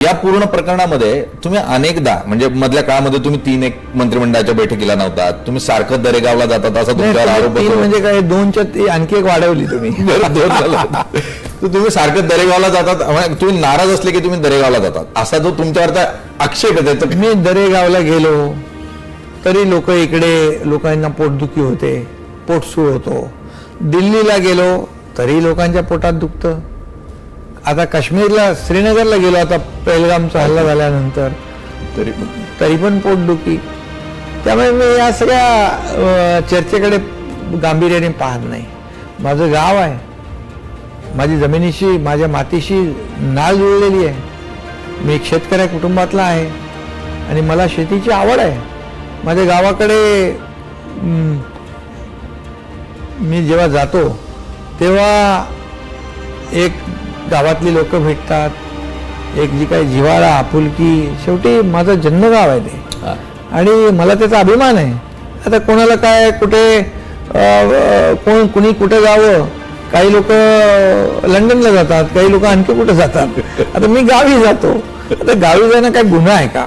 या पूर्ण प्रकरणामध्ये तुम्ही अनेकदा म्हणजे मधल्या काळामध्ये तुम्ही 3 एक मंत्रिमंडळाच्या बैठकीला नव्हता, तुम्ही सारखं दरेगावला जातात असा तुमच्यावर आरोप होतो. म्हणजे काय 2च्या ती आणखी एक वाढवली तुम्ही. तर तुम्ही सारखं दरेगावला जातात, तुम्ही नाराज असले की तुम्ही दरेगावला जातात असा जो तुमच्यावरचा आक्षेप आहे त्याचा. मी दरेगावला गेलो तरी लोक इकडे लोकांना पोटदुखी होते, पोटसूळ होतो. दिल्लीला गेलो तरी लोकांच्या पोटात दुखतं. आता काश्मीरला श्रीनगरला गेलो आता पहलगामचा हल्ला झाल्यानंतर तरी पण पोटदुखी. त्यामुळे मी या सगळ्या चर्चेकडे गांभीर्याने पाहत नाही. माझं गाव आहे, माझी जमिनीशी माझ्या मातीशी नाळ जुळलेली आहे. मी एक शेतकऱ्या कुटुंबातला आहे आणि मला शेतीची आवड आहे. माझ्या गावाकडे मी जेव्हा जातो तेव्हा एक गावातली लोक भेटतात, एक जी काही जिव्हाळा आपुलकी. शेवटी माझं जन्मगाव आहे ते आणि मला त्याचा अभिमान आहे. आता कोणाला काय कुठे कुणी कुठे जावं, काही लोक लंडनला जातात, काही लोक आणखी कुठे जातात. आता मी गावी जातो. आता गावी जाणं काय गुन्हा आहे का?